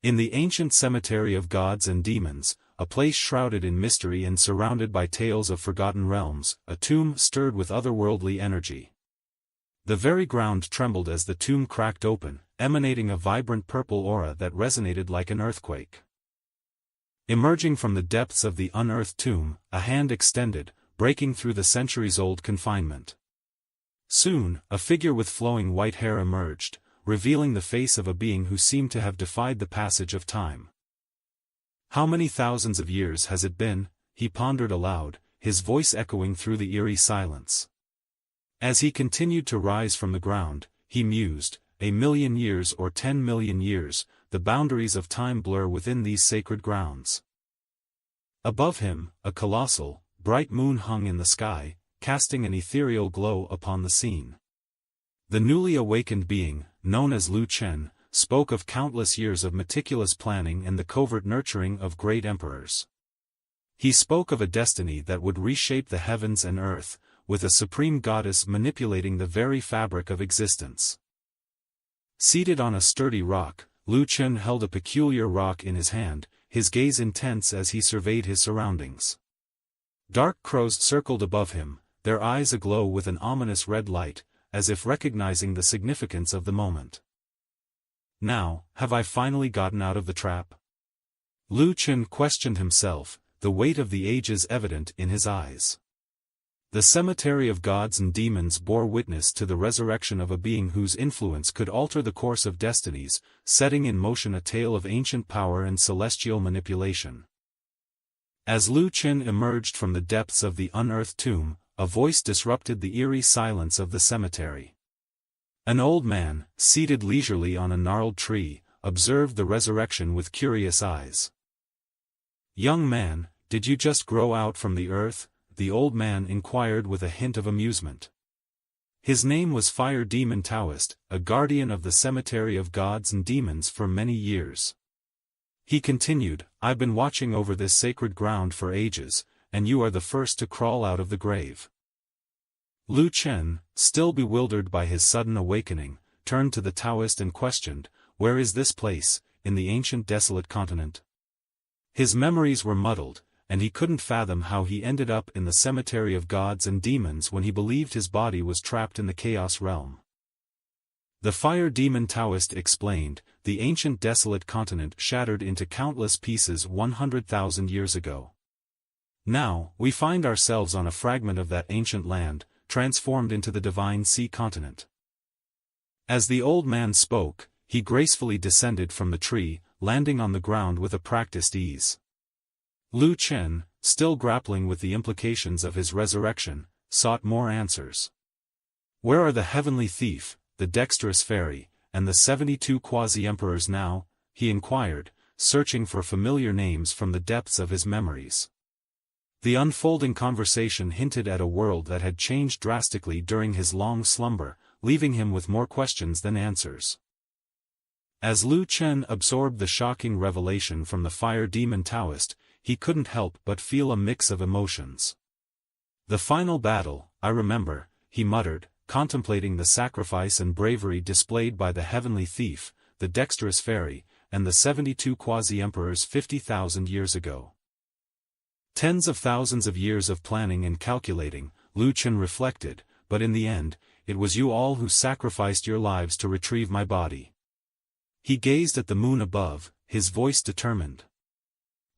In the ancient cemetery of gods and demons, a place shrouded in mystery and surrounded by tales of forgotten realms, a tomb stirred with otherworldly energy. The very ground trembled as the tomb cracked open, emanating a vibrant purple aura that resonated like an earthquake. Emerging from the depths of the unearthed tomb, a hand extended, breaking through the centuries-old confinement. Soon, a figure with flowing white hair emerged, revealing the face of a being who seemed to have defied the passage of time. "How many thousands of years has it been?" he pondered aloud, his voice echoing through the eerie silence. As he continued to rise from the ground, he mused, 1,000,000 years or 10,000,000 years, the boundaries of time blur within these sacred grounds. Above him, a colossal, bright moon hung in the sky, casting an ethereal glow upon the scene. The newly awakened being, known as Lu Chen, spoke of countless years of meticulous planning and the covert nurturing of great emperors. He spoke of a destiny that would reshape the heavens and earth, with a supreme goddess manipulating the very fabric of existence. Seated on a sturdy rock, Lu Chen held a peculiar rock in his hand, his gaze intense as he surveyed his surroundings. Dark crows circled above him, their eyes aglow with an ominous red light, as if recognizing the significance of the moment. "Now, have I finally gotten out of the trap?" Lu Chen questioned himself, the weight of the ages evident in his eyes. The cemetery of gods and demons bore witness to the resurrection of a being whose influence could alter the course of destinies, setting in motion a tale of ancient power and celestial manipulation. As Lu Chen emerged from the depths of the unearthed tomb, a voice disrupted the eerie silence of the cemetery. An old man, seated leisurely on a gnarled tree, observed the resurrection with curious eyes. "Young man, did you just grow out from the earth?" the old man inquired with a hint of amusement. His name was Fire Demon Taoist, a guardian of the cemetery of gods and demons for many years. He continued, "I've been watching over this sacred ground for ages, and you are the first to crawl out of the grave." Lu Chen, still bewildered by his sudden awakening, turned to the Taoist and questioned, "Where is this place, in the ancient desolate continent?" His memories were muddled, and he couldn't fathom how he ended up in the cemetery of gods and demons when he believed his body was trapped in the chaos realm. The Fire Demon Taoist explained, "The ancient desolate continent shattered into countless pieces 100,000 years ago. Now, we find ourselves on a fragment of that ancient land, transformed into the divine sea continent." As the old man spoke, he gracefully descended from the tree, landing on the ground with a practiced ease. Lu Chen, still grappling with the implications of his resurrection, sought more answers. "Where are the heavenly thief, the dexterous fairy, and the 72 quasi-emperors now?" he inquired, searching for familiar names from the depths of his memories. The unfolding conversation hinted at a world that had changed drastically during his long slumber, leaving him with more questions than answers. As Lu Chen absorbed the shocking revelation from the Fire Demon Taoist, he couldn't help but feel a mix of emotions. "The final battle, I remember," he muttered, contemplating the sacrifice and bravery displayed by the heavenly thief, the dexterous fairy, and the 72 quasi-emperors 50,000 years ago. Tens of thousands of years of planning and calculating, Lu Chen reflected, but in the end, it was you all who sacrificed your lives to retrieve my body. He gazed at the moon above, his voice determined.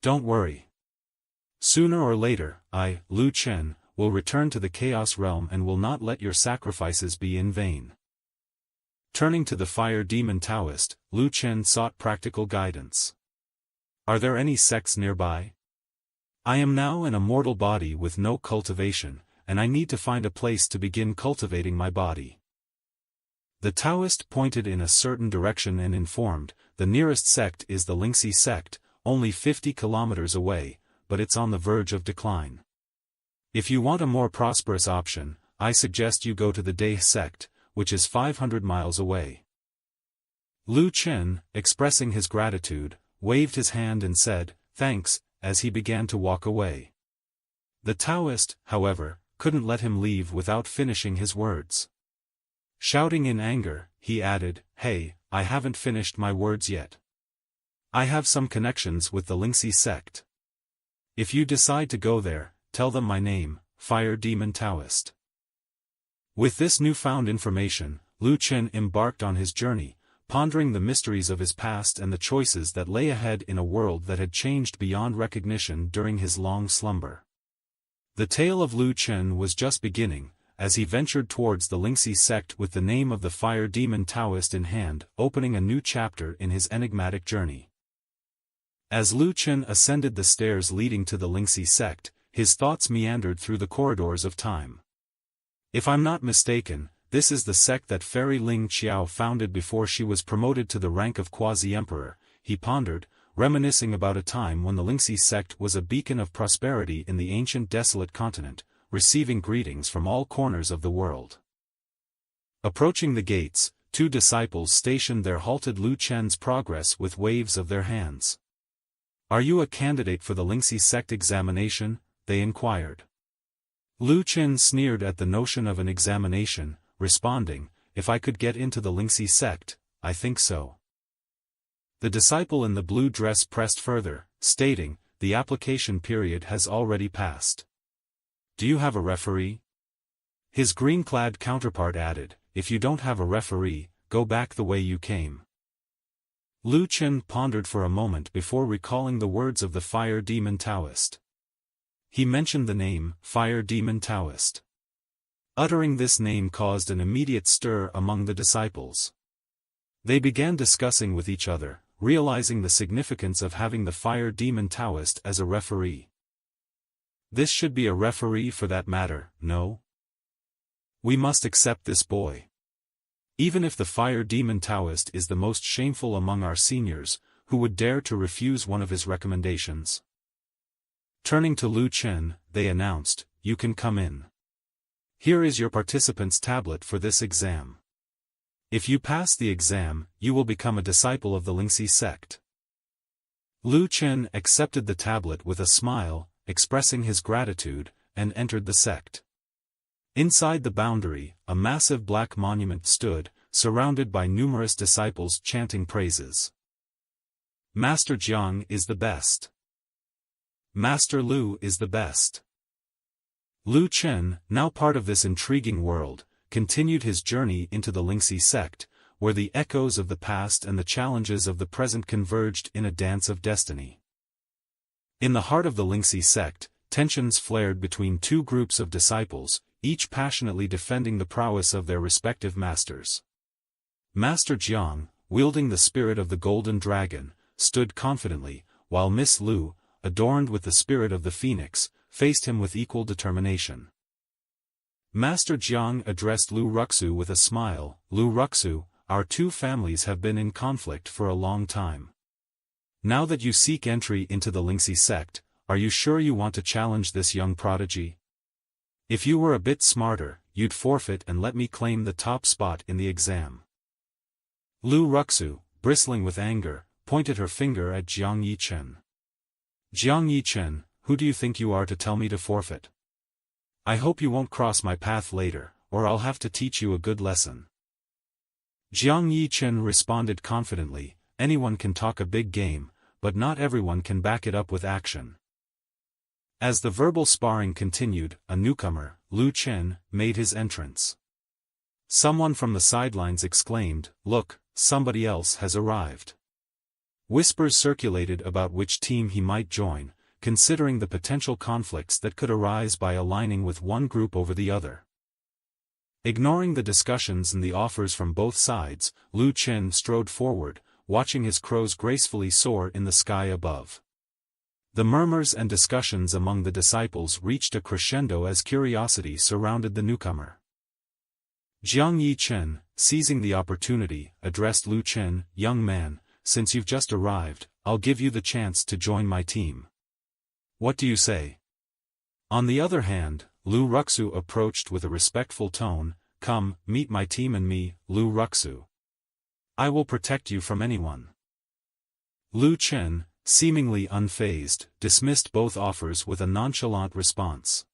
"Don't worry. Sooner or later, I, Lu Chen, will return to the Chaos Realm and will not let your sacrifices be in vain." Turning to the Fire Demon Taoist, Lu Chen sought practical guidance. "Are there any sects nearby? I am now in a mortal body with no cultivation, and I need to find a place to begin cultivating my body." The Taoist pointed in a certain direction and informed, "The nearest sect is the Lynxy sect, only 50 kilometers away, but it's on the verge of decline. If you want a more prosperous option, I suggest you go to the Dai sect, which is 500 miles away." Lu Chen, expressing his gratitude, waved his hand and said, "Thanks," as he began to walk away. The Taoist, however, couldn't let him leave without finishing his words. Shouting in anger, he added, "Hey, I haven't finished my words yet. I have some connections with the Lynxy sect. If you decide to go there, tell them my name, Fire Demon Taoist. With this newfound information, Lu Chen embarked on his journey, pondering the mysteries of his past and the choices that lay ahead in a world that had changed beyond recognition during his long slumber. The tale of Lu Chen was just beginning, as he ventured towards the Lynxy sect with the name of the Fire Demon Taoist in hand, opening a new chapter in his enigmatic journey. As Lu Chen ascended the stairs leading to the Lynxy sect, his thoughts meandered through the corridors of time. If I'm not mistaken, this is the sect that Fairy Ling Qiao founded before she was promoted to the rank of quasi-emperor, he pondered, reminiscing about a time when the Lynxy sect was a beacon of prosperity in the ancient desolate continent, receiving greetings from all corners of the world. Approaching the gates, two disciples stationed there halted Lu Chen's progress with waves of their hands. "Are you a candidate for the Lynxy sect examination?" they inquired. Lu Chen sneered at the notion of an examination, responding, "If I could get into the Lynxy sect, I think so." The disciple in the blue dress pressed further, stating, "The application period has already passed. Do you have a referee?" His green-clad counterpart added, "If you don't have a referee, go back the way you came." Lu Chen pondered for a moment before recalling the words of the Fire Demon Taoist. He mentioned the name, Fire Demon Taoist. Uttering this name caused an immediate stir among the disciples. They began discussing with each other, realizing the significance of having the Fire Demon Taoist as a referee. This should be a referee for that matter, no? We must accept this boy. Even if the Fire Demon Taoist is the most shameful among our seniors, who would dare to refuse one of his recommendations? Turning to Lu Chen, they announced, "You can come in. Here is your participant's tablet for this exam. If you pass the exam, you will become a disciple of the Lynxy sect." Lu Chen accepted the tablet with a smile, expressing his gratitude, and entered the sect. Inside the boundary, a massive black monument stood, surrounded by numerous disciples chanting praises. "Master Jiang is the best. Master Lu is the best." Lu Chen, now part of this intriguing world, continued his journey into the Lynxy sect, where the echoes of the past and the challenges of the present converged in a dance of destiny. In the heart of the Lynxy sect, tensions flared between two groups of disciples, each passionately defending the prowess of their respective masters. Master Jiang, wielding the spirit of the Golden Dragon, stood confidently, while Miss Lu, adorned with the spirit of the Phoenix, faced him with equal determination. Master Jiang addressed Lu Ruxu with a smile, "Lu Ruxu, our two families have been in conflict for a long time. Now that you seek entry into the Lynxy sect, are you sure you want to challenge this young prodigy? If you were a bit smarter, you'd forfeit and let me claim the top spot in the exam." Lu Ruxu, bristling with anger, pointed her finger at Jiang Yichen. "Jiang Yichen, who do you think you are to tell me to forfeit? I hope you won't cross my path later, or I'll have to teach you a good lesson." Jiang Yichen responded confidently, "Anyone can talk a big game, but not everyone can back it up with action." As the verbal sparring continued, a newcomer, Lu Chen, made his entrance. Someone from the sidelines exclaimed, "Look, somebody else has arrived." Whispers circulated about which team he might join, considering the potential conflicts that could arise by aligning with one group over the other. Ignoring the discussions and the offers from both sides, Lu Chen strode forward, watching his crows gracefully soar in the sky above. The murmurs and discussions among the disciples reached a crescendo as curiosity surrounded the newcomer. Jiang Yichen, seizing the opportunity, addressed Lu Chen, "Young man, since you've just arrived, I'll give you the chance to join my team. What do you say?" On the other hand, Lu Ruxu approached with a respectful tone, "Come, meet my team and me, Lu Ruxu. I will protect you from anyone." Lu Chen, seemingly unfazed, dismissed both offers with a nonchalant response.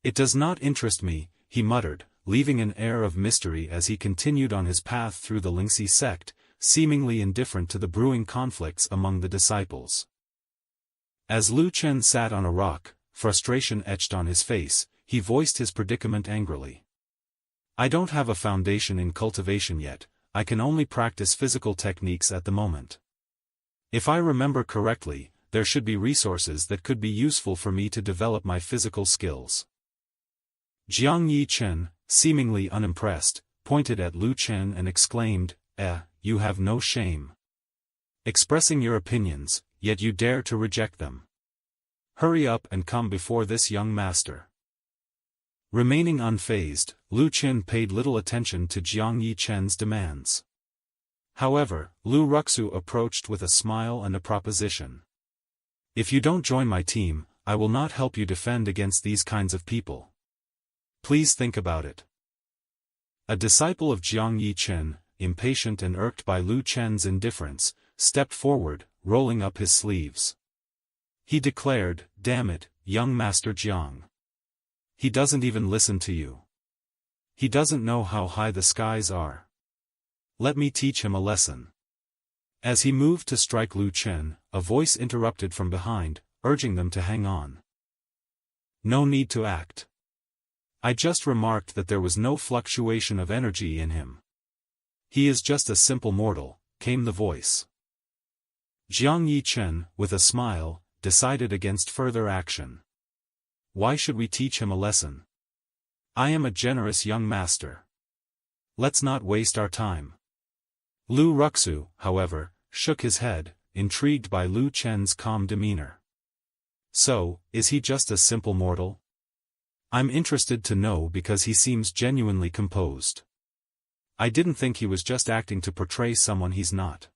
"It does not interest me," he muttered, leaving an air of mystery as he continued on his path through the Lynxy sect, seemingly indifferent to the brewing conflicts among the disciples. As Lu Chen sat on a rock, frustration etched on his face, he voiced his predicament angrily. I don't have a foundation in cultivation yet, I can only practice physical techniques at the moment. If I remember correctly, there should be resources that could be useful for me to develop my physical skills. Jiang Chen, seemingly unimpressed, pointed at Lu Chen and exclaimed, you have no shame. Expressing your opinions, yet you dare to reject them. Hurry up and come before this young master. Remaining unfazed, Lu Chen paid little attention to Jiang Chen's demands. However, Lu Ruxu approached with a smile and a proposition. If you don't join my team, I will not help you defend against these kinds of people. Please think about it. A disciple of Jiang Chen, impatient and irked by Lu Chen's indifference, stepped forward, rolling up his sleeves. He declared, "Damn it, young Master Jiang. He doesn't even listen to you. He doesn't know how high the skies are. Let me teach him a lesson." As he moved to strike Lu Chen, a voice interrupted from behind, urging them to hang on. No need to act. I just remarked that there was no fluctuation of energy in him. He is just a simple mortal, came the voice. Jiang Chen, with a smile, decided against further action. Why should we teach him a lesson? I am a generous young master. Let's not waste our time. Lu Ruxu, however, shook his head, intrigued by Lu Chen's calm demeanor. So, is he just a simple mortal? I'm interested to know because he seems genuinely composed. I didn't think he was just acting to portray someone he's not.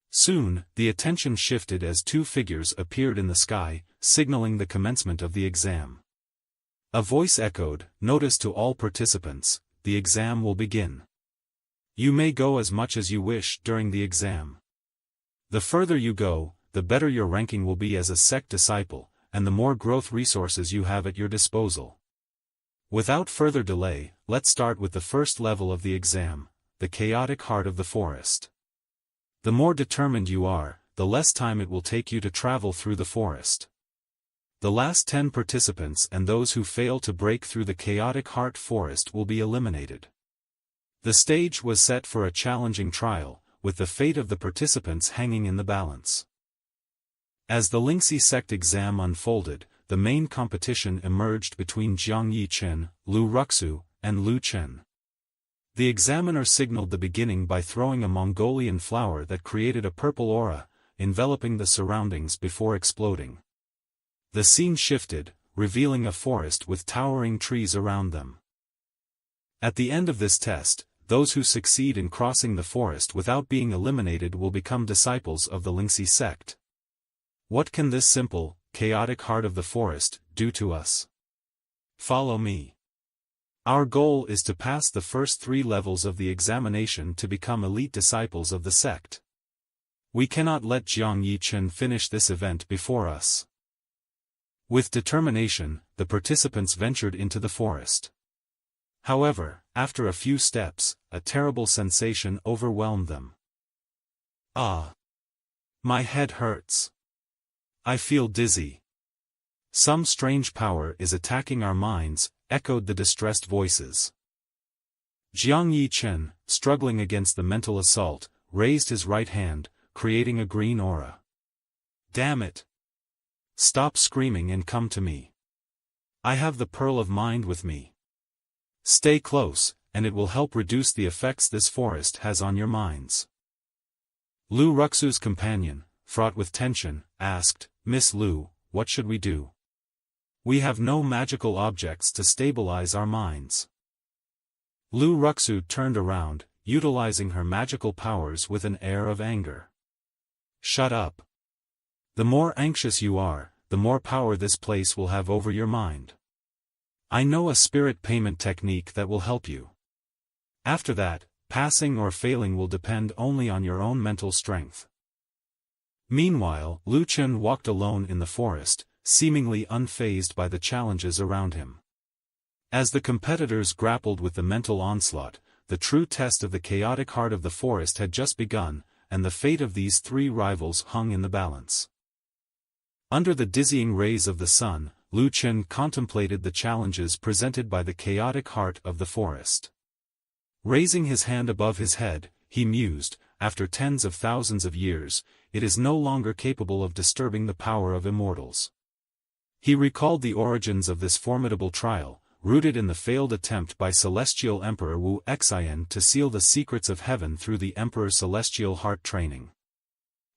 Soon, the attention shifted as two figures appeared in the sky, signaling the commencement of the exam. A voice echoed, "Notice to all participants, the exam will begin. You may go as much as you wish during the exam. The further you go, the better your ranking will be as a sect disciple, and the more growth resources you have at your disposal. Without further delay, let's start with the first level of the exam, the chaotic heart of the forest. The more determined you are, the less time it will take you to travel through the forest. The last 10 participants and those who fail to break through the chaotic heart forest will be eliminated." The stage was set for a challenging trial, with the fate of the participants hanging in the balance. As the Lynxy sect exam unfolded, the main competition emerged between Jiang Chen, Lu Ruxu, and Lu Chen. The examiner signaled the beginning by throwing a Mongolian flower that created a purple aura, enveloping the surroundings before exploding. The scene shifted, revealing a forest with towering trees around them. At the end of this test, those who succeed in crossing the forest without being eliminated will become disciples of the Lynxy sect. What can this simple, chaotic heart of the forest do to us? Follow me. Our goal is to pass the first 3 levels of the examination to become elite disciples of the sect. We cannot let Jiang Chen finish this event before us. With determination, the participants ventured into the forest. However, after a few steps, a terrible sensation overwhelmed them. Ah! My head hurts. I feel dizzy. Some strange power is attacking our minds, echoed the distressed voices. Jiang Chen, struggling against the mental assault, raised his right hand, creating a green aura. Damn it! Stop screaming and come to me. I have the pearl of mind with me. Stay close, and it will help reduce the effects this forest has on your minds. Lu Ruxu's companion, fraught with tension, asked, "Miss Lu, what should we do? We have no magical objects to stabilize our minds." Lu Ruxu turned around, utilizing her magical powers with an air of anger. Shut up. The more anxious you are, the more power this place will have over your mind. I know a spirit payment technique that will help you. After that, passing or failing will depend only on your own mental strength. Meanwhile, Lu Chen walked alone in the forest, seemingly unfazed by the challenges around him. As the competitors grappled with the mental onslaught, the true test of the chaotic heart of the forest had just begun, and the fate of these three rivals hung in the balance. Under the dizzying rays of the sun, Lu Chen contemplated the challenges presented by the chaotic heart of the forest. Raising his hand above his head, he mused, after tens of thousands of years, it is no longer capable of disturbing the power of immortals. He recalled the origins of this formidable trial, rooted in the failed attempt by Celestial Emperor Wu Xian to seal the secrets of heaven through the Emperor's celestial heart training.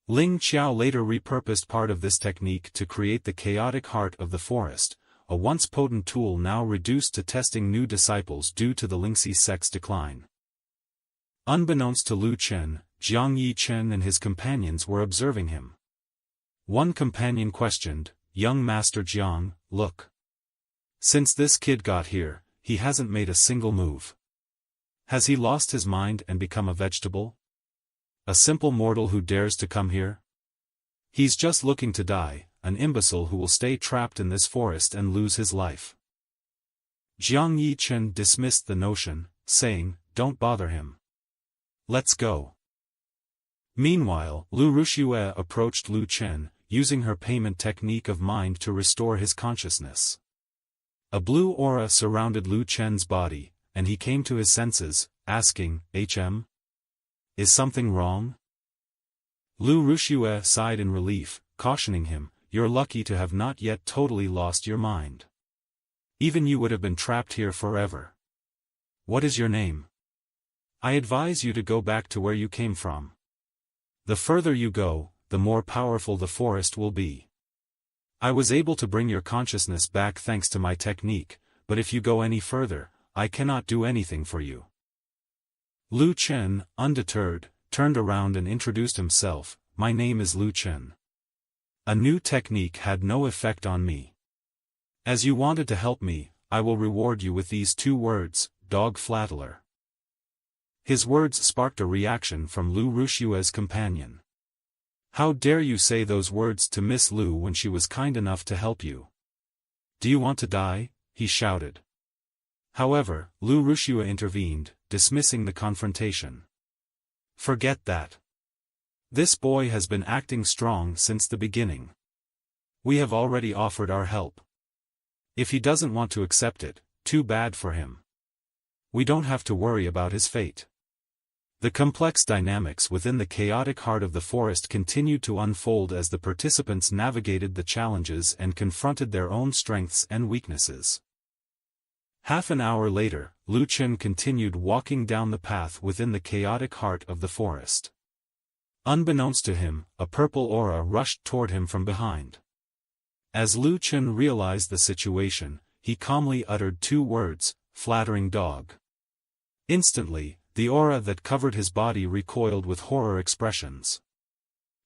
Ling Qiao later repurposed part of this technique to create the chaotic heart of the forest, a once potent tool now reduced to testing new disciples due to the Lynxy sect's decline. Unbeknownst to Lu Chen, Jiang Yi Chen and his companions were observing him. One companion questioned, "Young Master Jiang, look. Since this kid got here, he hasn't made a single move. Has he lost his mind and become a vegetable? A simple mortal who dares to come here? He's just looking to die, an imbecile who will stay trapped in this forest and lose his life." Jiang Yi Chen dismissed the notion, saying, "Don't bother him. Let's go." Meanwhile, Lu Ruxue approached Lu Chen, using her payment technique of mind to restore his consciousness. A blue aura surrounded Lu Chen's body, and he came to his senses, asking, "HM? Is something wrong?" Lu Ruxue sighed in relief, cautioning him, "You're lucky to have not yet totally lost your mind. Even you would have been trapped here forever. What is your name? I advise you to go back to where you came from. The further you go, the more powerful the forest will be. I was able to bring your consciousness back thanks to my technique, but if you go any further, I cannot do anything for you." Lu Chen, undeterred, turned around and introduced himself, "My name is Lu Chen. A new technique had no effect on me. As you wanted to help me, I will reward you with these 2 words, dog flattler." His words sparked a reaction from Lu Ruxue's companion. "How dare you say those words to Miss Lu when she was kind enough to help you? Do you want to die?" he shouted. However, Lu Ruxue intervened, dismissing the confrontation. "Forget that. This boy has been acting strong since the beginning. We have already offered our help. If he doesn't want to accept it, too bad for him. We don't have to worry about his fate." The complex dynamics within the chaotic heart of the forest continued to unfold as the participants navigated the challenges and confronted their own strengths and weaknesses. Half an hour later, Lu Chen continued walking down the path within the chaotic heart of the forest. Unbeknownst to him, a purple aura rushed toward him from behind. As Lu Chen realized the situation, he calmly uttered 2 words, "Flattering dog." Instantly, the aura that covered his body recoiled with horror expressions.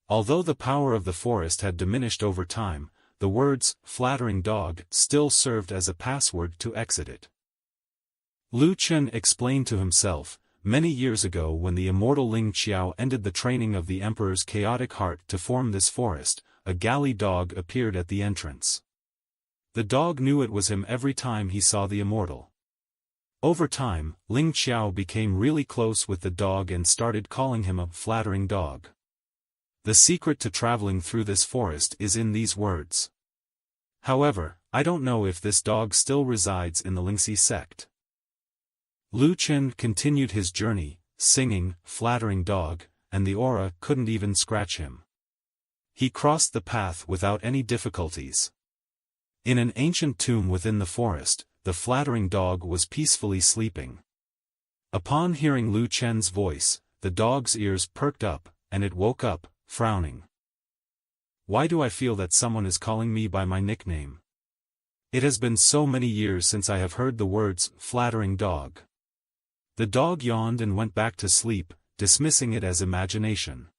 Although the power of the forest had diminished over time, the words, "flattering dog," still served as a password to exit it. Lu Chen explained to himself, many years ago when the immortal Ling Qiao ended the training of the Emperor's chaotic heart to form this forest, a galley dog appeared at the entrance. The dog knew it was him every time he saw the immortal. Over time, Ling Qiao became really close with the dog and started calling him a "flattering dog." The secret to traveling through this forest is in these words. However, I don't know if this dog still resides in the Lynxy sect. Lu Chen continued his journey, singing, "Flattering dog," and the aura couldn't even scratch him. He crossed the path without any difficulties. In an ancient tomb within the forest, the flattering dog was peacefully sleeping. Upon hearing Lu Chen's voice, the dog's ears perked up, and it woke up, frowning. "Why do I feel that someone is calling me by my nickname? It has been so many years since I have heard the words, 'flattering dog.'" The dog yawned and went back to sleep, dismissing it as imagination.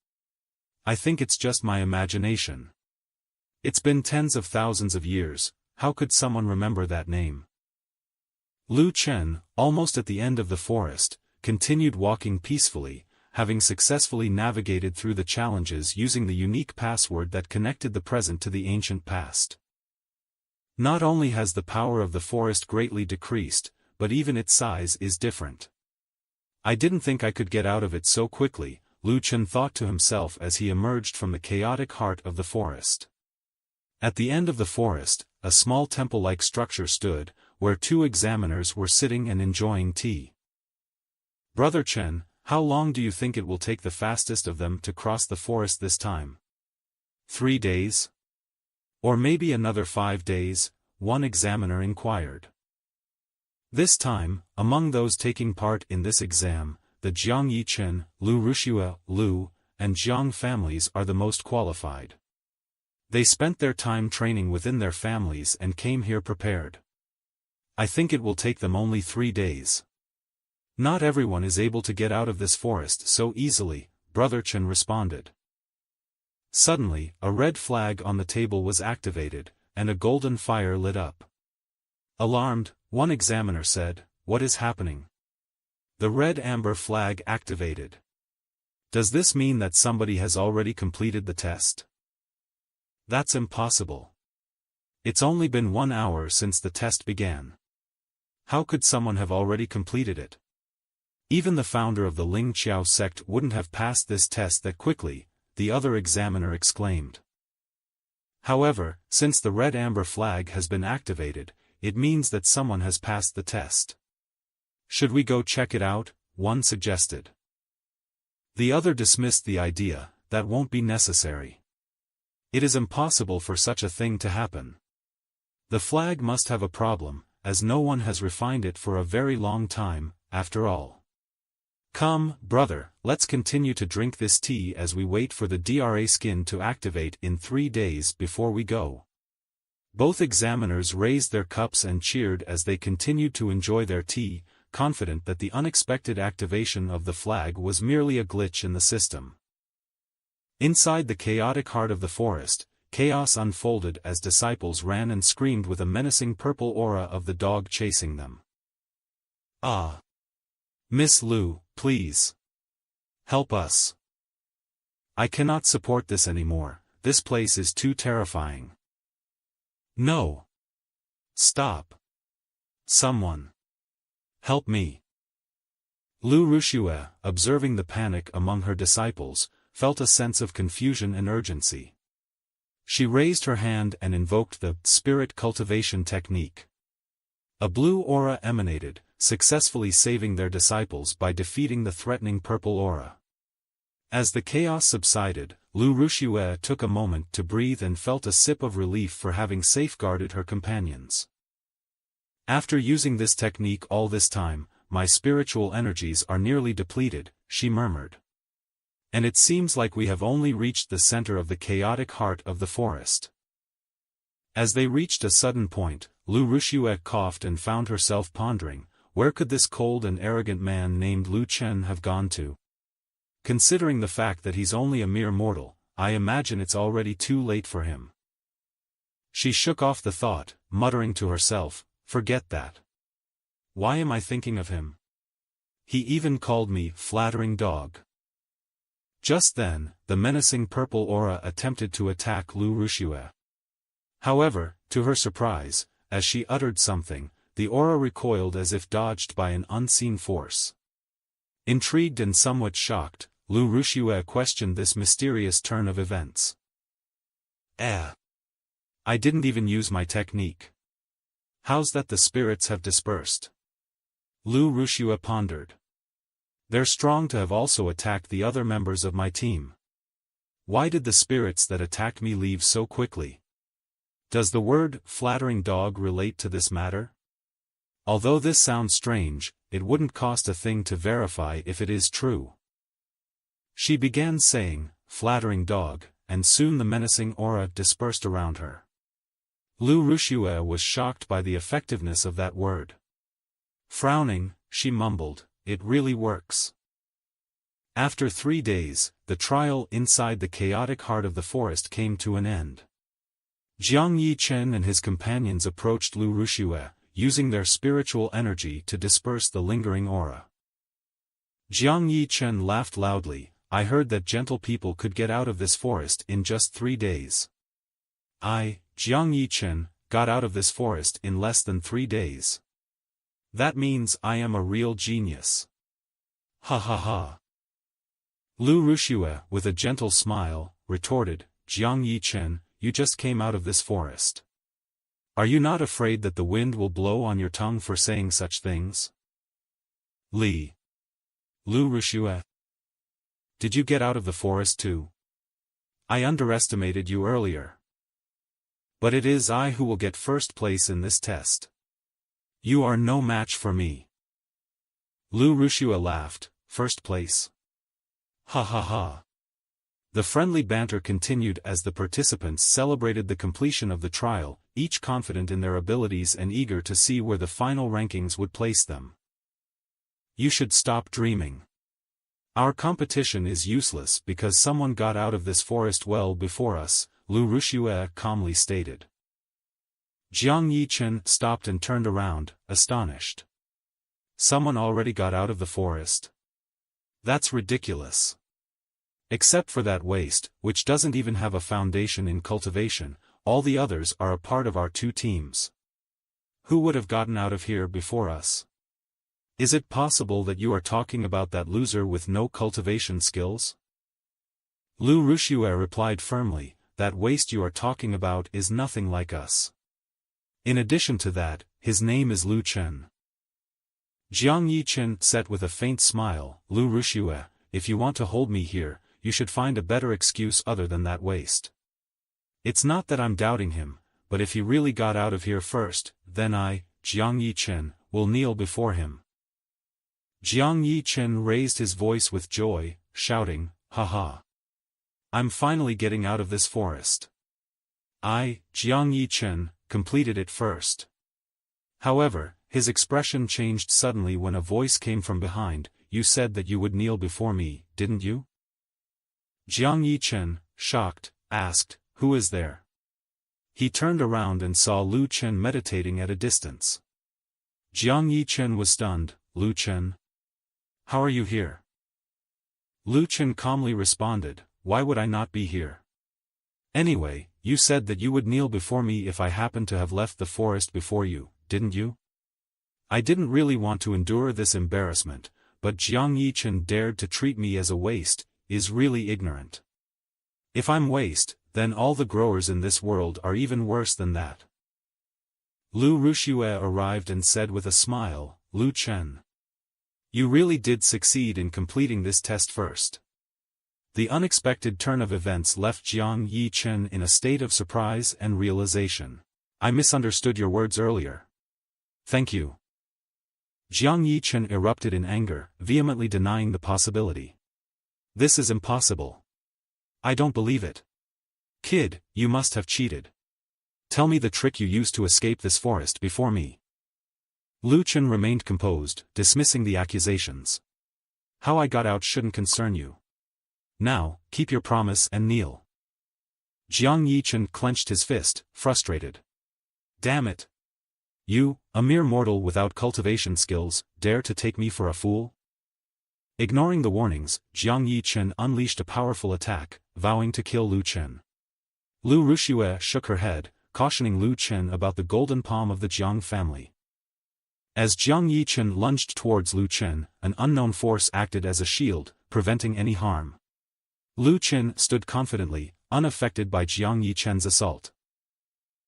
"I think it's just my imagination. It's been tens of thousands of years, how could someone remember that name?" Lu Chen, almost at the end of the forest, continued walking peacefully, having successfully navigated through the challenges using the unique password that connected the present to the ancient past. Not only has the power of the forest greatly decreased, but even its size is different. I didn't think I could get out of it so quickly, Lu Chen thought to himself as he emerged from the chaotic heart of the forest. At the end of the forest, a small temple-like structure stood, where two examiners were sitting and enjoying tea. Brother Chen, how long do you think it will take the fastest of them to cross the forest this time? 3 days? Or maybe another 5 days, one examiner inquired. This time, among those taking part in this exam, the Jiang Yichen, Lu Rushua, Lu, and Jiang families are the most qualified. They spent their time training within their families and came here prepared. I think it will take them only 3 days. Not everyone is able to get out of this forest so easily, Brother Chen responded. Suddenly, a red flag on the table was activated, and a golden fire lit up. Alarmed, one examiner said, "What is happening?" The red amber flag activated. Does this mean that somebody has already completed the test? That's impossible. It's only been 1 hour since the test began. How could someone have already completed it? Even the founder of the Lynxy sect wouldn't have passed this test that quickly, the other examiner exclaimed. However, since the red amber flag has been activated, it means that someone has passed the test. Should we go check it out? One suggested. The other dismissed the idea, that won't be necessary. It is impossible for such a thing to happen. The flag must have a problem, as no one has refined it for a very long time, after all. Come, brother, let's continue to drink this tea as we wait for the DRA skin to activate in 3 days before we go. Both examiners raised their cups and cheered as they continued to enjoy their tea, confident that the unexpected activation of the flag was merely a glitch in the system. Inside the chaotic heart of the forest, chaos unfolded as disciples ran and screamed with a menacing purple aura of the dog chasing them. Ah! Miss Lu, please. Help us. I cannot support this anymore, this place is too terrifying. No. Stop. Someone. Help me. Lu Rushua, observing the panic among her disciples, felt a sense of confusion and urgency. She raised her hand and invoked the spirit cultivation technique. A blue aura emanated, successfully saving their disciples by defeating the threatening purple aura. As the chaos subsided, Lu Rushua took a moment to breathe and felt a sip of relief for having safeguarded her companions. After using this technique all this time, my spiritual energies are nearly depleted, she murmured. And it seems like we have only reached the center of the chaotic heart of the forest. As they reached a sudden point, Lu Rushua coughed and found herself pondering, where could this cold and arrogant man named Lu Chen have gone to? Considering the fact that he's only a mere mortal, I imagine it's already too late for him. She shook off the thought, muttering to herself, forget that. Why am I thinking of him? He even called me flattering dog. Just then, the menacing purple aura attempted to attack Lu Rushua. However, to her surprise, as she uttered something, the aura recoiled as if dodged by an unseen force. Intrigued and somewhat shocked, Lu Rushua questioned this mysterious turn of events. I didn't even use my technique. How's that the spirits have dispersed? Lu Rushua pondered. They're strong to have also attacked the other members of my team. Why did the spirits that attacked me leave so quickly? Does the word flattering dog relate to this matter? Although this sounds strange, it wouldn't cost a thing to verify if it is true. She began saying, flattering dog, and soon the menacing aura dispersed around her. Lu Rushua was shocked by the effectiveness of that word. Frowning, she mumbled, it really works. After 3 days, the trial inside the chaotic heart of the forest came to an end. Jiang Yichen and his companions approached Lu Rushua, using their spiritual energy to disperse the lingering aura. Jiang Yichen laughed loudly, I heard that gentle people could get out of this forest in just 3 days. I, Jiang Yichen, got out of this forest in less than 3 days. That means I am a real genius. Ha ha ha. Lu Rushue, with a gentle smile, retorted, Jiang Yi Chen, you just came out of this forest. Are you not afraid that the wind will blow on your tongue for saying such things? Lu Rushue. Did you get out of the forest too? I underestimated you earlier. But it is I who will get first place in this test. You are no match for me. Lu Rushue laughed, first place. Ha ha ha. The friendly banter continued as the participants celebrated the completion of the trial, each confident in their abilities and eager to see where the final rankings would place them. You should stop dreaming. Our competition is useless because someone got out of this forest well before us, Lu Rushue calmly stated. Jiang Yi Chen stopped and turned around, astonished. Someone already got out of the forest? That's ridiculous. Except for that waste, which doesn't even have a foundation in cultivation, all the others are a part of our two teams. Who would have gotten out of here before us? Is it possible that you are talking about that loser with no cultivation skills? Lu Rushue replied firmly, that waste you are talking about is nothing like us. In addition to that, his name is Lu Chen. Jiang Yi Chen said with a faint smile, Lu Rushue, if you want to hold me here, you should find a better excuse other than that waste. It's not that I'm doubting him, but if he really got out of here first, then I, Jiang Yi Chen, will kneel before him. Jiang Yi Chen raised his voice with joy, shouting, haha. I'm finally getting out of this forest. I, Jiang Yi Chen, completed it first. However, his expression changed suddenly when a voice came from behind, you said that you would kneel before me, didn't you? Jiang Yi Chen, shocked, asked, who is there? He turned around and saw Lu Chen meditating at a distance. Jiang Yi Chen was stunned, Lu Chen? How are you here? Lu Chen calmly responded, why would I not be here? Anyway, you said that you would kneel before me if I happened to have left the forest before you, didn't you? I didn't really want to endure this embarrassment, but Jiang Yi Chen dared to treat me as a waste, is really ignorant. If I'm waste, then all the growers in this world are even worse than that. Lu Rushue arrived and said with a smile, Lu Chen. You really did succeed in completing this test first. The unexpected turn of events left Jiang Yi Chen in a state of surprise and realization. I misunderstood your words earlier. Thank you. Jiang Yi Chen erupted in anger, vehemently denying the possibility. This is impossible. I don't believe it. Kid, you must have cheated. Tell me the trick you used to escape this forest before me. Lu Chen remained composed, dismissing the accusations. How I got out shouldn't concern you. Now, keep your promise and kneel. Jiang Yi Chen clenched his fist, frustrated. Damn it. You, a mere mortal without cultivation skills, dare to take me for a fool? Ignoring the warnings, Jiang Yi Chen unleashed a powerful attack, vowing to kill Lu Chen. Lu Rushue shook her head, cautioning Lu Chen about the golden palm of the Jiang family. As Jiang Yi Chen lunged towards Lu Chen, an unknown force acted as a shield, preventing any harm. Lu Chen stood confidently, unaffected by Jiang Yi Chen's assault.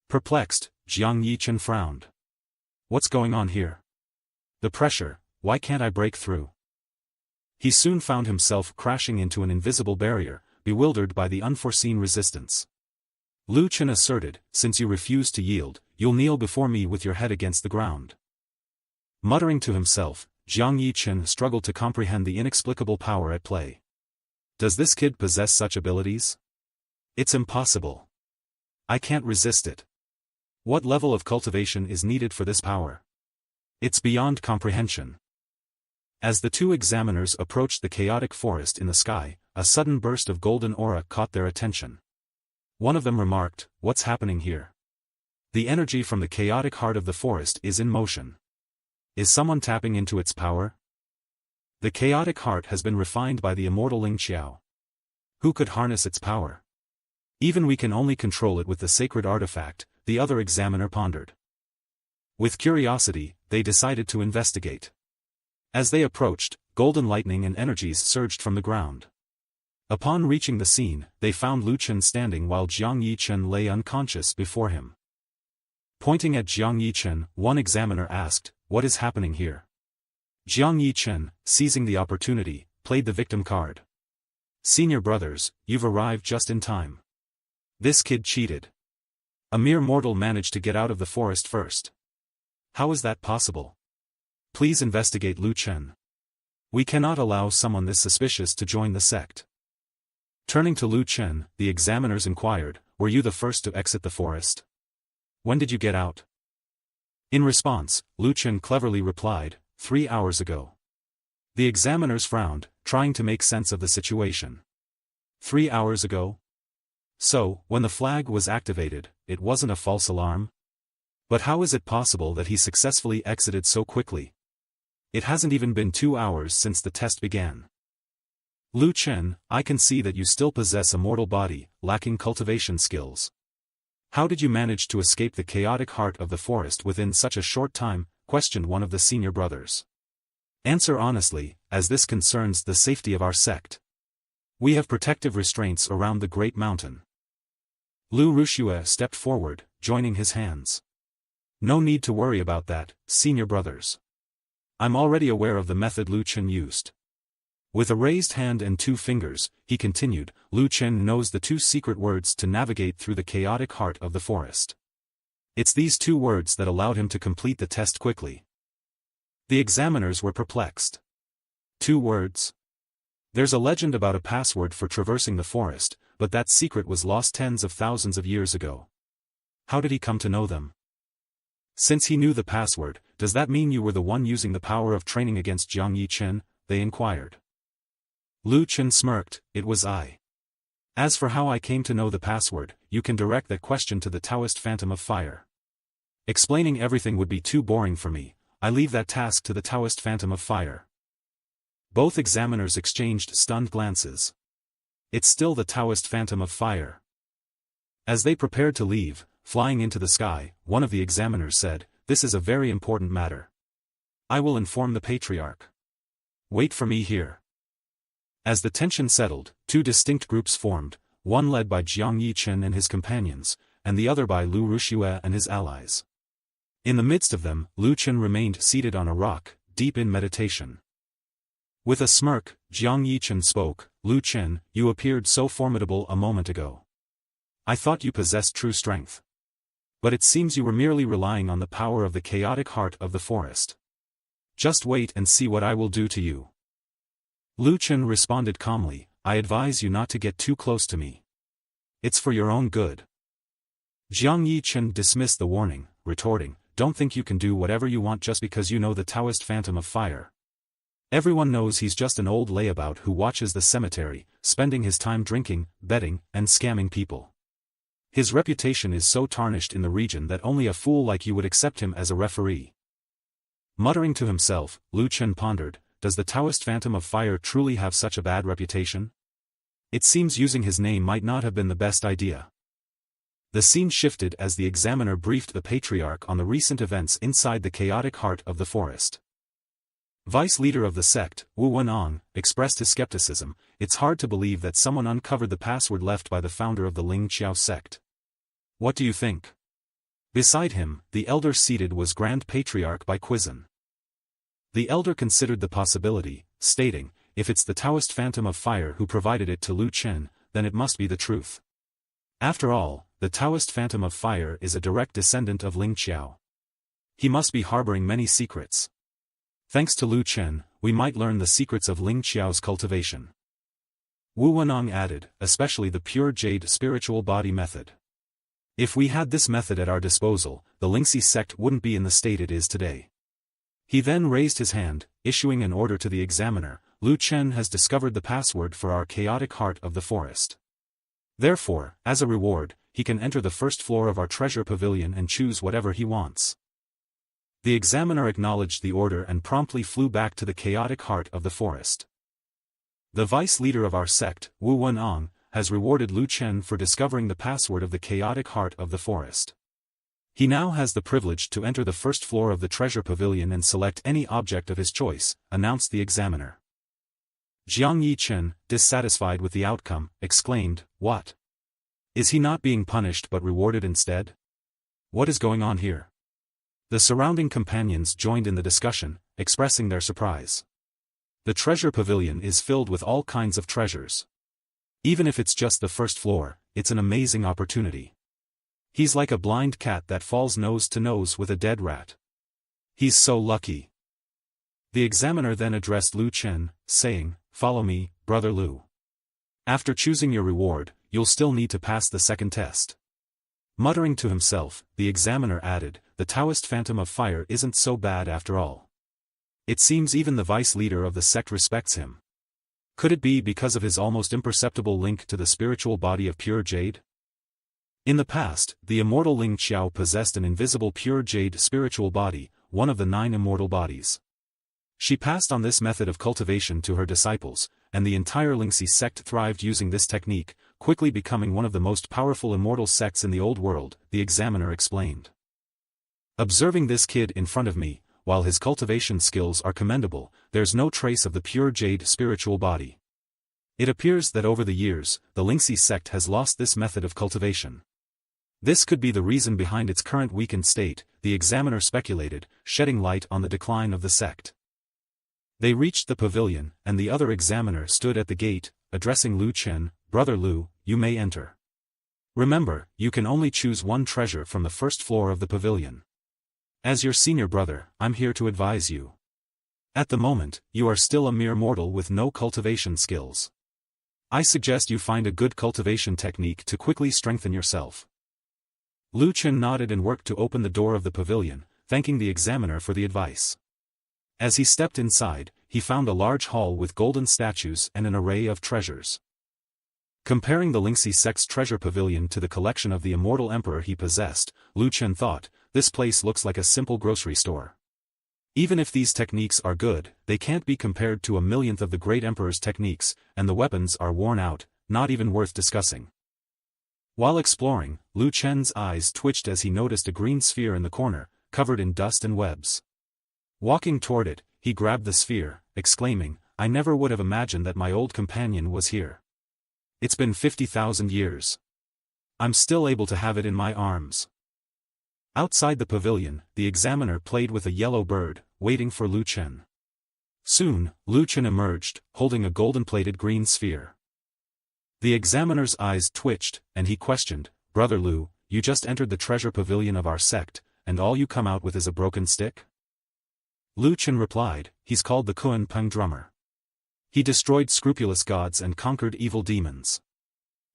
Perplexed, Jiang Yi Chen frowned. What's going on here? The pressure, why can't I break through? He soon found himself crashing into an invisible barrier, bewildered by the unforeseen resistance. Lu Chen asserted, since you refuse to yield, you'll kneel before me with your head against the ground. Muttering to himself, Jiang Yi Chen struggled to comprehend the inexplicable power at play. Does this kid possess such abilities? It's impossible. I can't resist it. What level of cultivation is needed for this power? It's beyond comprehension. As the two examiners approached the chaotic forest in the sky, a sudden burst of golden aura caught their attention. One of them remarked, what's happening here? The energy from the chaotic heart of the forest is in motion. Is someone tapping into its power? The chaotic heart has been refined by the immortal Lynxy. Who could harness its power? Even we can only control it with the sacred artifact, the other examiner pondered. With curiosity, they decided to investigate. As they approached, golden lightning and energies surged from the ground. Upon reaching the scene, they found Lu Chen standing while Jiang Yichen lay unconscious before him. Pointing at Jiang Yichen, one examiner asked, "What is happening here?" Jiang Yichen, seizing the opportunity, played the victim card. "Senior brothers, you've arrived just in time. This kid cheated. A mere mortal managed to get out of the forest first. How is that possible? Please investigate Lu Chen. We cannot allow someone this suspicious to join the sect." Turning to Lu Chen, the examiners inquired, "Were you the first to exit the forest? When did you get out?" In response, Lu Chen cleverly replied, 3 hours ago. The examiners frowned, trying to make sense of the situation. 3 hours ago? So, when the flag was activated, it wasn't a false alarm? But how is it possible that he successfully exited so quickly? It hasn't even been 2 hours since the test began. Lu Chen, I can see that you still possess a mortal body, lacking cultivation skills. How did you manage to escape the chaotic heart of the forest within such a short time? Questioned one of the senior brothers. Answer honestly, as this concerns the safety of our sect. We have protective restraints around the great mountain. Lu Rushue stepped forward, joining his hands. No need to worry about that, senior brothers. I'm already aware of the method Lu Chen used. With a raised hand and 2 fingers, he continued, Lu Chen knows the 2 secret words to navigate through the chaotic heart of the forest. It's these 2 words that allowed him to complete the test quickly. The examiners were perplexed. 2 words? There's a legend about a password for traversing the forest, but that secret was lost tens of thousands of years ago. How did he come to know them? Since he knew the password, does that mean you were the one using the power of training against Jiang Yichen? They inquired. Lu Chen smirked, it was I. As for how I came to know the password, you can direct that question to the Taoist Phantom of Fire. Explaining everything would be too boring for me, I leave that task to the Taoist Phantom of Fire. Both examiners exchanged stunned glances. It's still the Taoist Phantom of Fire. As they prepared to leave, flying into the sky, one of the examiners said, "This is a very important matter. I will inform the Patriarch. Wait for me here." As the tension settled, 2 distinct groups formed, one led by Jiang Yichen and his companions, and the other by Lu Rushue and his allies. In the midst of them, Lu Chen remained seated on a rock, deep in meditation. With a smirk, Jiang Yichen spoke, "Lu Chen, you appeared so formidable a moment ago. I thought you possessed true strength. But it seems you were merely relying on the power of the chaotic heart of the forest. Just wait and see what I will do to you." Lu Chen responded calmly, "I advise you not to get too close to me. It's for your own good." Jiang Yichen dismissed the warning, retorting, "Don't think you can do whatever you want just because you know the Taoist Phantom of Fire. Everyone knows he's just an old layabout who watches the cemetery, spending his time drinking, betting, and scamming people. His reputation is so tarnished in the region that only a fool like you would accept him as a referee." Muttering to himself, Lu Chen pondered, does the Taoist Phantom of Fire truly have such a bad reputation? It seems using his name might not have been the best idea. The scene shifted as the examiner briefed the Patriarch on the recent events inside the chaotic heart of the forest. Vice leader of the sect, Wu Wenong, expressed his skepticism. It's hard to believe that someone uncovered the password left by the founder of the Lingxiao sect. What do you think? Beside him, the elder seated was Grand Patriarch Bai Quizin. The elder considered the possibility, stating, if it's the Taoist Phantom of Fire who provided it to Lu Chen, then it must be the truth. After all, the Taoist Phantom of Fire is a direct descendant of Lingxiao. He must be harboring many secrets. Thanks to Lu Chen, we might learn the secrets of Lingxiao's cultivation. Wu Wenong added, especially the pure jade spiritual body method. If we had this method at our disposal, the Lynxy sect wouldn't be in the state it is today. He then raised his hand, issuing an order to the examiner. Lu Chen has discovered the password for our chaotic heart of the forest. Therefore, as a reward, he can enter the first floor of our treasure pavilion and choose whatever he wants. The examiner acknowledged the order and promptly flew back to the chaotic heart of the forest. The vice leader of our sect, Wu Wenong, has rewarded Lu Chen for discovering the password of the chaotic heart of the forest. He now has the privilege to enter the first floor of the treasure pavilion and select any object of his choice, announced the examiner. Jiang Yichen, dissatisfied with the outcome, exclaimed, "What? Is he not being punished but rewarded instead? What is going on here?" The surrounding companions joined in the discussion, expressing their surprise. The treasure pavilion is filled with all kinds of treasures. Even if it's just the first floor, it's an amazing opportunity. He's like a blind cat that falls nose to nose with a dead rat. He's so lucky. The examiner then addressed Lu Chen, saying, "Follow me, Brother Lu. After choosing your reward, you'll still need to pass the second test." Muttering to himself, the examiner added, "The Taoist Phantom of Fire isn't so bad after all. It seems even the vice leader of the sect respects him. Could it be because of his almost imperceptible link to the spiritual body of pure jade?" In the past, the immortal Lynxy possessed an invisible pure jade spiritual body, one of the 9 immortal bodies. She passed on this method of cultivation to her disciples, and the entire Lynxy sect thrived using this technique, quickly becoming one of the most powerful immortal sects in the old world, the examiner explained. Observing this kid in front of me, while his cultivation skills are commendable, there's no trace of the pure jade spiritual body. It appears that over the years, the Lynxy sect has lost this method of cultivation. This could be the reason behind its current weakened state, the examiner speculated, shedding light on the decline of the sect. They reached the pavilion, and the other examiner stood at the gate, addressing Lu Chen, "Brother Lu, you may enter. Remember, you can only choose one treasure from the first floor of the pavilion. As your senior brother, I'm here to advise you. At the moment, you are still a mere mortal with no cultivation skills. I suggest you find a good cultivation technique to quickly strengthen yourself." Lu Chen nodded and worked to open the door of the pavilion, thanking the examiner for the advice. As he stepped inside, he found a large hall with golden statues and an array of treasures. Comparing the Lynxy sect's treasure pavilion to the collection of the immortal emperor he possessed, Lu Chen thought, "This place looks like a simple grocery store. Even if these techniques are good, they can't be compared to a millionth of the great emperor's techniques, and the weapons are worn out, not even worth discussing." While exploring, Lu Chen's eyes twitched as he noticed a green sphere in the corner, covered in dust and webs. Walking toward it, he grabbed the sphere, exclaiming, "I never would have imagined that my old companion was here. It's been 50,000 years. I'm still able to have it in my arms." Outside the pavilion, the examiner played with a yellow bird, waiting for Lu Chen. Soon, Lu Chen emerged, holding a golden-plated green sphere. The examiner's eyes twitched, and he questioned, "Brother Lu, you just entered the treasure pavilion of our sect, and all you come out with is a broken stick?" Lu Chen replied, "He's called the Kun Peng Drummer. He destroyed scrupulous gods and conquered evil demons."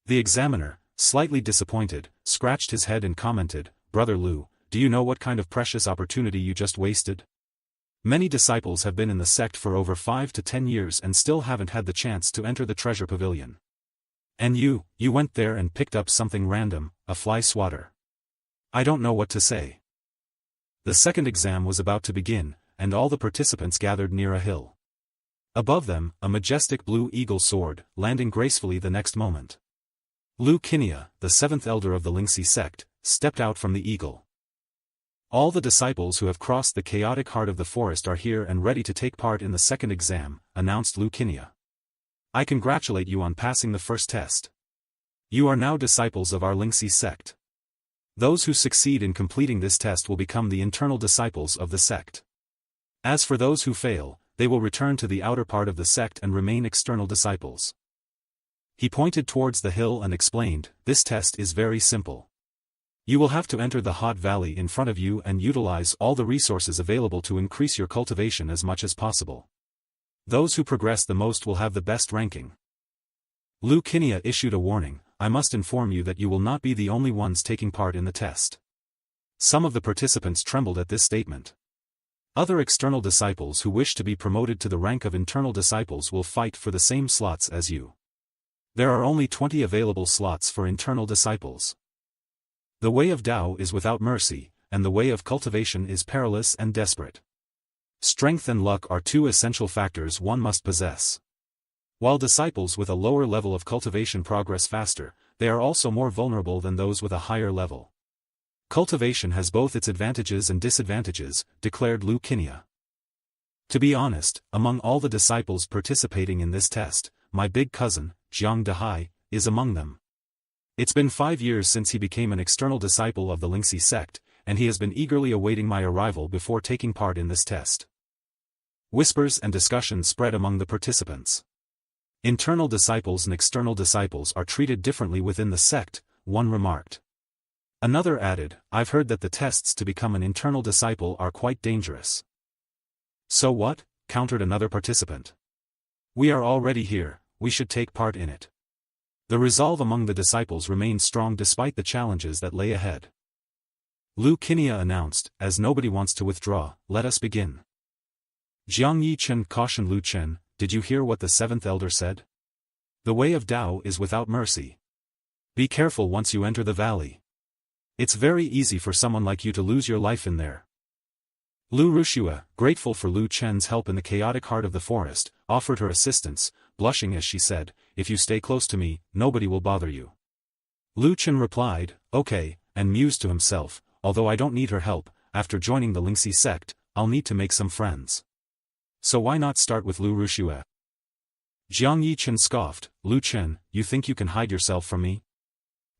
The examiner, slightly disappointed, scratched his head and commented, "Brother Lu, do you know what kind of precious opportunity you just wasted? Many disciples have been in the sect for over 5 to 10 years and still haven't had the chance to enter the treasure pavilion. And you went there and picked up something random, a fly swatter. I don't know what to say." The second exam was about to begin, and all the participants gathered near a hill. Above them, a majestic blue eagle soared, landing gracefully the next moment. Lu Chen, the 7th elder of the Lynxy sect, stepped out from the eagle. "All the disciples who have crossed the chaotic heart of the forest are here and ready to take part in the second exam," announced Lu Chen. "I congratulate you on passing the first test. You are now disciples of our Lynxy sect. Those who succeed in completing this test will become the internal disciples of the sect. As for those who fail, they will return to the outer part of the sect and remain external disciples." He pointed towards the hill and explained, "This test is very simple. You will have to enter the hot valley in front of you and utilize all the resources available to increase your cultivation as much as possible. Those who progress the most will have the best ranking." Lu Chen issued a warning, "I must inform you that you will not be the only ones taking part in the test." Some of the participants trembled at this statement. Other external disciples who wish to be promoted to the rank of internal disciples will fight for the same slots as you. There are only 20 available slots for internal disciples. The way of Tao is without mercy, and the way of cultivation is perilous and desperate. Strength and luck are 2 essential factors one must possess. While disciples with a lower level of cultivation progress faster, they are also more vulnerable than those with a higher level. Cultivation has both its advantages and disadvantages, declared Lu Chen. To be honest, among all the disciples participating in this test, my big cousin, Jiang Dehai, is among them. It's been 5 years since he became an external disciple of the Lynxy sect, and he has been eagerly awaiting my arrival before taking part in this test. Whispers and discussions spread among the participants. Internal disciples and external disciples are treated differently within the sect, one remarked. Another added, I've heard that the tests to become an internal disciple are quite dangerous. So what? Countered another participant. We are already here, we should take part in it. The resolve among the disciples remained strong despite the challenges that lay ahead. Lu Chen announced, as nobody wants to withdraw, let us begin. Jiang Chen cautioned Lu Chen, did you hear what the seventh elder said? The way of Tao is without mercy. Be careful once you enter the valley. It's very easy for someone like you to lose your life in there. Lu Rushua, grateful for Lu Chen's help in the chaotic heart of the forest, offered her assistance, blushing as she said, if you stay close to me, nobody will bother you. Lu Chen replied, okay, and mused to himself, although I don't need her help, after joining the Lynxy sect, I'll need to make some friends. So why not start with Lu Rushua? Jiang Chen scoffed, Lu Chen, you think you can hide yourself from me?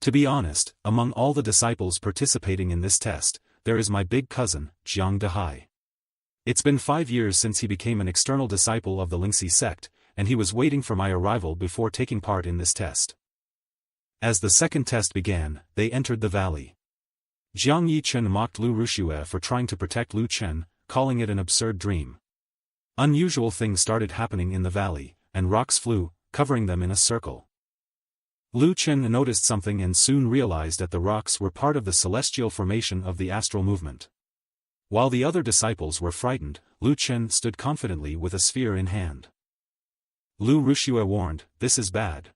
To be honest, among all the disciples participating in this test, there is my big cousin, Jiang Dehai. It's been 5 years since he became an external disciple of the Lynxy sect, and he was waiting for my arrival before taking part in this test. As the second test began, they entered the valley. Jiang Chen mocked Lu Rushua for trying to protect Lu Chen, calling it an absurd dream. Unusual things started happening in the valley, and rocks flew, covering them in a circle. Lu Chen noticed something and soon realized that the rocks were part of the celestial formation of the astral movement. While the other disciples were frightened, Lu Chen stood confidently with a sphere in hand. Lu Rushua warned, this is bad.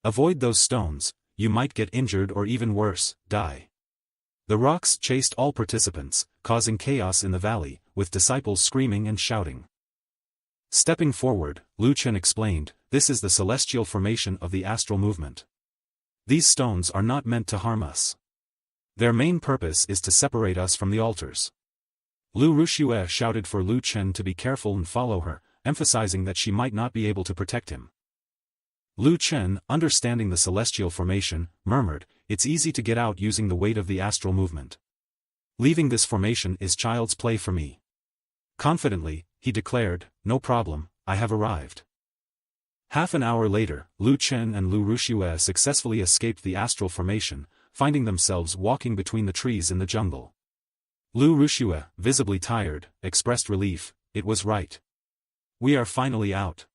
Avoid those stones, you might get injured or even worse, die. The rocks chased all participants, causing chaos in the valley, with disciples screaming and shouting. Stepping forward, Lu Chen explained, this is the celestial formation of the astral movement. These stones are not meant to harm us. Their main purpose is to separate us from the altars. Lu Rushua shouted for Lu Chen to be careful and follow her, emphasizing that she might not be able to protect him. Lu Chen, understanding the celestial formation, murmured, it's easy to get out using the weight of the astral movement. Leaving this formation is child's play for me. Confidently, he declared, no problem, I have arrived. Half an hour later, Lu Chen and Lu Rushua successfully escaped the astral formation, finding themselves walking between the trees in the jungle. Lu Rushua, visibly tired, expressed relief, it was right. We are finally out.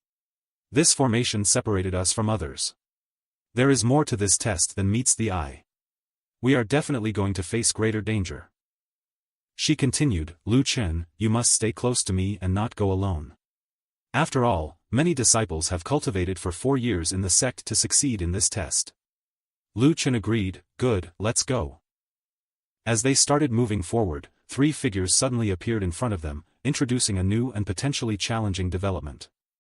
This formation separated us from others. There is more to this test than meets the eye. We are definitely going to face greater danger. She continued, Lu Chen, you must stay close to me and not go alone. After all, many disciples have cultivated for 4 years in the sect to succeed in this test. Lu Chen agreed, good, let's go. As they started moving forward, 3 figures suddenly appeared in front of them, introducing a new and potentially challenging development.